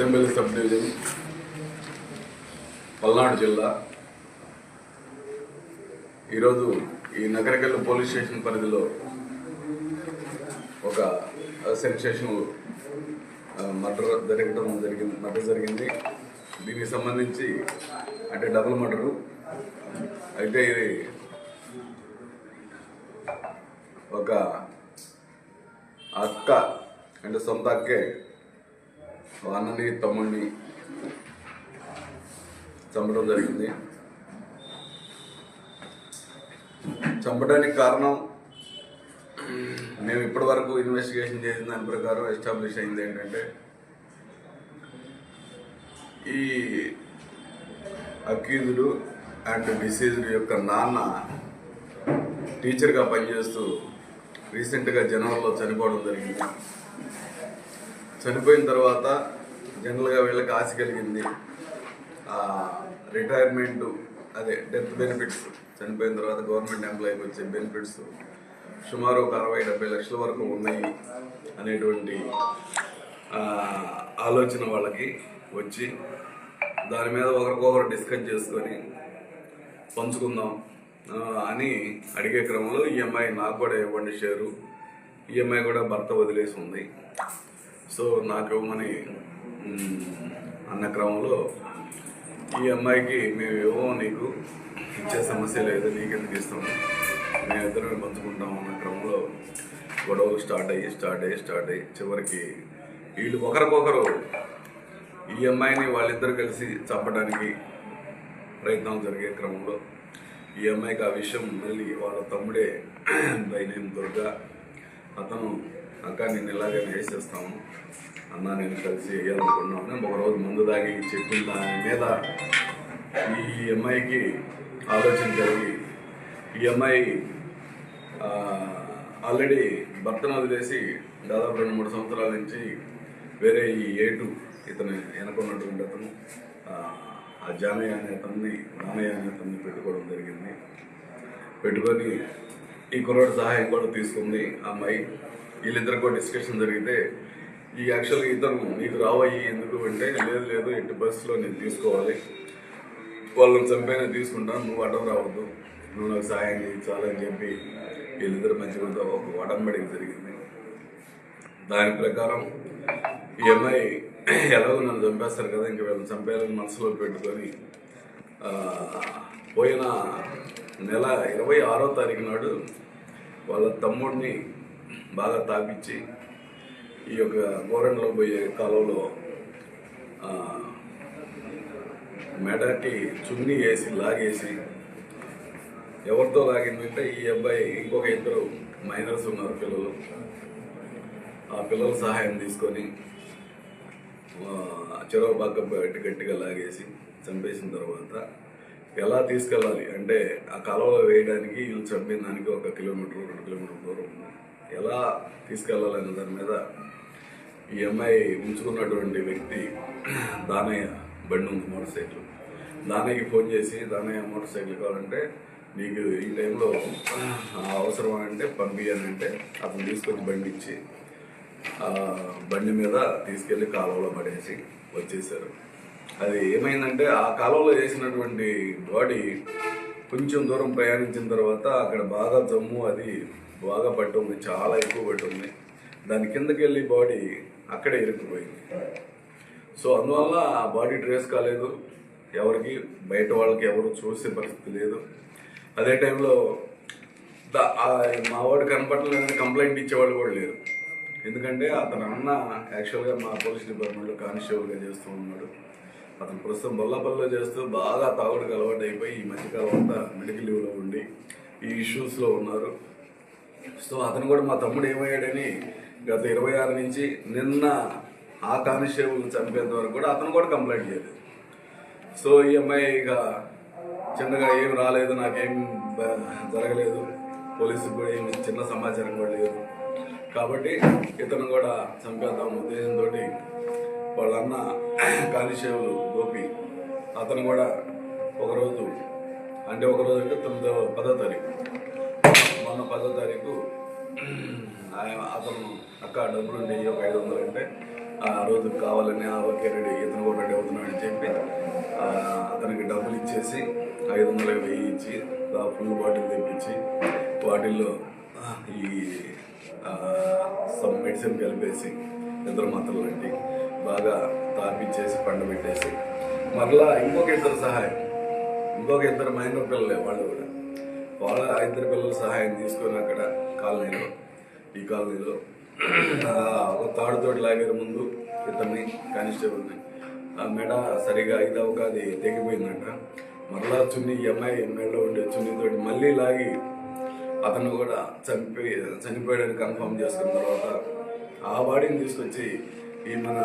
Pochampally sub division Palnadu జిల్లా. ఈరోజు ఈ నగరకల్లు పోలీస్ స్టేషన్ పరిధిలో ఒక సెన్సేషన్ మర్డర్ జరిగింది. దీనికి సంబంధించి అంటే డబుల్ మర్డరు. అయితే ఇది ఒక అక్క అంటే సొంత అక్కే అన్నని తమ్ముడిని చంపడం జరిగింది. చంపడానికి కారణం మేము ఇప్పటి వరకు ఇన్వెస్టిగేషన్ చేసిన దాని ప్రకారం ఎస్టాబ్లిష్ అయింది ఏంటంటే, ఈ అక్యూజ్డ్ అండ్ డిసీజ్డ్ యొక్క నాన్న టీచర్గా పనిచేస్తూ రీసెంట్గా జనవరిలో చనిపోవడం జరిగింది. చనిపోయిన తర్వాత జనరల్గా వీళ్ళకి ఆశ కలిగింది రిటైర్మెంట్, అదే డెత్ బెనిఫిట్స్. చనిపోయిన తర్వాత గవర్నమెంట్ ఎంప్లాయీకి వచ్చే బెనిఫిట్స్ సుమారు ఒక 60-70 లక్షల వరకు ఉన్నాయి అనేటువంటి ఆలోచన వాళ్ళకి వచ్చి దాని మీద ఒకరికొకరు డిస్కస్ చేసుకొని పంచుకుందాం అని అడిగే క్రమంలో ఈఎంఐ నాకు కూడా ఇవ్వండి షేరు, ఈఎంఐ కూడా భర్త వదిలేసి ఉంది, సో నాకు ఇవ్వమని అన్న క్రమంలో ఈ అమ్మాయికి మేము ఇవ్వము, నీకు ఇచ్చే సమస్య లేదు, నీకెందుకు ఇస్తాము, మేము ఇద్దరమే పంచుకుంటాము అన్న క్రమంలో గొడవలు స్టార్ట్ అయ్యి చివరికి వీళ్ళు ఒకరికొకరు ఈ అమ్మాయిని వాళ్ళిద్దరు కలిసి చంపడానికి ప్రయత్నం జరిగే క్రమంలో ఈ అమ్మాయికి ఆ విషయం మళ్ళీ వాళ్ళ తమ్ముడే బైనేం దుర్గా, అతను అక్క నేను ఇలాగే వేసేస్తాము అన్న, నేను కలిసి వేయాలనుకున్నాను. ఒకరోజు ముందు దాగి చెప్పిన దాని మీద ఈ అమ్మాయికి ఆలోచన కలిగి ఈ అమ్మాయి ఆల్రెడీ భర్తను వదిలేసి దాదాపు 2-3 సంవత్సరాల నుంచి వేరే ఈ ఏటు ఇతను వెనకున్నటువంటి అతను ఆ నానయ్య అనే అతన్ని పెట్టుకోవడం జరిగింది. పెట్టుకొని ఈ కుర్రాడు సహాయం కూడా తీసుకుంది ఆ అమ్మాయి. వీళ్ళిద్దరికి కూడా డిస్కషన్ జరిగితే ఈ యాక్చువల్గా ఇతను నీకు రావయ్యి ఎందుకు అంటే, లేదు ఎట్టి బస్సులో నేను తీసుకోవాలి, వాళ్ళని చంపైనా తీసుకుంటాను, నువ్వు అడ్డం రావద్దు, నువ్వు నాకు సహాయం చేయించాలని చెప్పి వీళ్ళిద్దరు మంచిగా ఒక వడంబడికి జరిగింది. దాని ప్రకారం ఈ అమ్మాయి ఎలాగో నన్ను చంపేస్తారు కదా, ఇంక వీళ్ళని చంపేయాలని మనసులో పెట్టుకొని పోయిన నెల 26వ తారీఖు నాడు వాళ్ళ తమ్ముడిని బాగా తాపించి ఈ యొక్క గోరంలో పోయే కాలంలో మెడకి చున్నీ వేసి లాగేసి, ఎవరితో లాగిందంటే ఈ అబ్బాయి ఇంకొక 2 మైనర్స్ ఉన్నారు పిల్లలు, ఆ పిల్లల సహాయం తీసుకొని చెరవ బాగా గట్టిగా లాగేసి చంపేసిన తర్వాత ఎలా తీసుకెళ్ళాలి అంటే ఆ కాలంలో వేయడానికి వీళ్ళు చంపిన దానికి 1 కిలోమీటర్ 2 కిలోమీటర్ దూరం ఉంది, ఎలా తీసుకెళ్ళాలనే దాని మీద ఈ అమ్మాయి ఉంచుకున్నటువంటి వ్యక్తి దానయ్య బండి ఉంది, మోటార్ సైకిల్. దానయ్యకి ఫోన్ చేసి, దానయ్య మోటార్ సైకిల్ కావాలంటే నీకు ఈ టైంలో అవసరం అంటే పంపించానంటే అతను తీసుకొని బండి ఇచ్చి బండి మీద తీసుకెళ్ళి కాలువలో పడేసి వచ్చేసారు. అది ఏమైందంటే ఆ కాలువలో వేసినటువంటి బాడీ కొంచెం దూరం ప్రయాణించిన తర్వాత అక్కడ బాగా జమ్ము అది బాగా పట్టుంది, చాలా ఎక్కువ పట్టుంది. దాని కిందకి వెళ్ళి బాడీ అక్కడే ఇరుక్కుపోయింది. సో అందువల్ల ఆ బాడీ ట్రేస్ కాలేదు, ఎవరికి బయట వాళ్ళకి ఎవరు చూసే పరిస్థితి లేదు. అదే టైంలో మా వాడు కనపడలేదని కంప్లైంట్ ఇచ్చేవాళ్ళు కూడా లేరు. ఎందుకంటే అతను అన్న యాక్చువల్గా మా పోలీస్ డిపార్ట్మెంట్లో కానిస్టేబుల్గా చేస్తూ ఉన్నాడు. అతను ప్రస్తుతం బొల్లాపల్లిలో చేస్తూ బాగా తాగుడుకు అలవాటు అయిపోయి ఈ మధ్యకాలం అంతా మెడికల్ లీవ్లో ఉండి ఈ ఇష్యూస్లో ఉన్నారు. సో అతను కూడా మా తమ్ముడు ఏమయ్యాడని గత 26 నుంచి నిన్న ఆ కానిస్టేబుల్ చంపేంత వరకు కూడా అతను కూడా కంప్లైంట్ చేయలేదు. సో ఈ అమ్మాయి ఇక చిన్నగా ఏం రాలేదు, నాకేం జరగలేదు, పోలీసుకు కూడా ఏమి చిన్న సమాచారం కూడా లేదు కాబట్టి ఇతను కూడా చంపేద్దాం ఉద్దేశంతో వాళ్ళ అన్న కానిస్టేబుల్ గోపి అతను కూడా ఒకరోజు అంటే 10వ తారీఖు మొన్న 10వ తారీఖు అతను అక్క డబ్బులు ఉండేవి ఒక 500 అంటే ఆ రోజు కావాలని ఓకే రెడీ ఇతను కూడా రెడీ అవుతున్నాడు అని చెప్పి అతనికి డబ్బులు ఇచ్చేసి 500 1000 ఇచ్చి ఫుల్ బాటిల్ తెప్పించి వాటిల్లో ఈ సమ్ మెడిసిన్ కలిపేసి నిద్ర మాత్రలు లాంటి బాగా తాపించేసి పండబెట్టేసి మరలా ఇంకొక ఇద్దరు మైనర్ పిల్లలే వాళ్ళు కూడా వాళ్ళ 2 పిల్లల సహాయం తీసుకొని అక్కడ ఈ కాలనీలో ఒక తాడుతోటి లాగారు ముందు ఇతన్ని కానిస్టేబుల్ని ఆ మెడ సరిగా అది తెగిపోయిందంట. మరలా ఈ అమ్మాయి మెడలో ఉండే చున్నీతోటి మళ్ళీ లాగి అతను కూడా చనిపోయాడని కన్ఫర్మ్ చేసుకున్న తర్వాత ఆ బాడీని తీసుకొచ్చి ఈ మన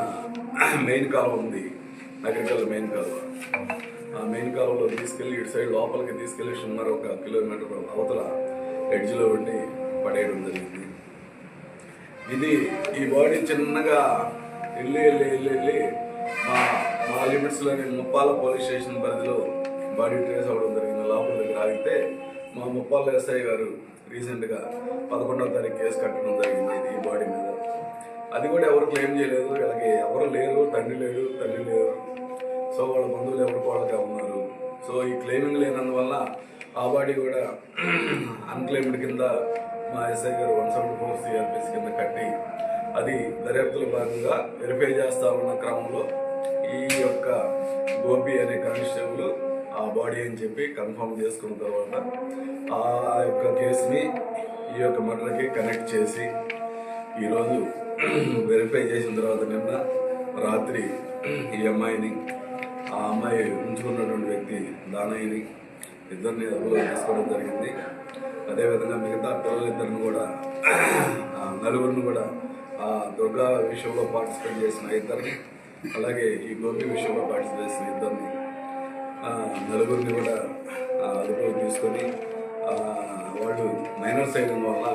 మెయిన్ కాలువ ఉంది, అగ్రికల్చర్ మెయిన్ కాలువ, ఆ మెయిన్ కాలువలో తీసుకెళ్ళి ఇటు సైడ్ లోపలికి తీసుకెళ్ళి సుమారు 1 కిలోమీటర్ అవతల ఎడ్జ్లో ఉండి పడేయడం జరిగింది. ఈ బాడీ చిన్నగా వెళ్ళి మా లిమిట్స్లోని ముప్పాల పోలీస్ స్టేషన్ పరిధిలో బాడీ ట్రేస్ అవ్వడం జరిగింది. లోపల దగ్గర ఆగితే మా ముప్పాల ఎస్ఐ గారు రీసెంట్గా 11వ తారీఖు కేసు కట్టడం జరిగింది ఈ బాడీ మీద. అది కూడా ఎవరు క్లెయిమ్ చేయలేదు, వీళ్ళకి ఎవరు లేరు, తండ్రి లేరు, తల్లి లేరు. సో వాళ్ళ బంధువులు వాళ్ళకే ఉన్నారు. సో ఈ క్లెయిమింగ్ లేనందువల్ల ఆ బాడీ కూడా అన్క్లెయిమ్డ్ కింద మా ఎస్ఐ గారు 174 CRPC కింద కట్టి అది దర్యాప్తులో భాగంగా వెరిఫై చేస్తా ఉన్న క్రమంలో ఈ యొక్క గోపి అనే కానిస్టేబుల్ ఆ బాడీ అని చెప్పి కన్ఫర్మ్ చేసుకున్న తర్వాత ఆ యొక్క కేసుని ఈ యొక్క మర్డర్కి కనెక్ట్ చేసి ఈరోజు వెరిఫై చేసిన తర్వాత నిన్న రాత్రి ఈ అమ్మాయిని ఆ అమ్మాయి ఉంచుకున్నటువంటి వ్యక్తి దానయ్యని ఇద్దరిని అదుపులో తీసుకోవడం జరిగింది. అదేవిధంగా మిగతా పిల్లలిద్దరిని కూడా నలుగురిని కూడా ఆ దుర్గా విషయంలో పార్టిసిపేట్ చేసిన ఇద్దరిని, అలాగే ఈ గోపి విషయంలో పార్టిసిపేట్ చేసిన ఇద్దరిని నలుగురిని కూడా అదుపులో తీసుకొని వాళ్ళు మైనర్స్ అయిన వల్ల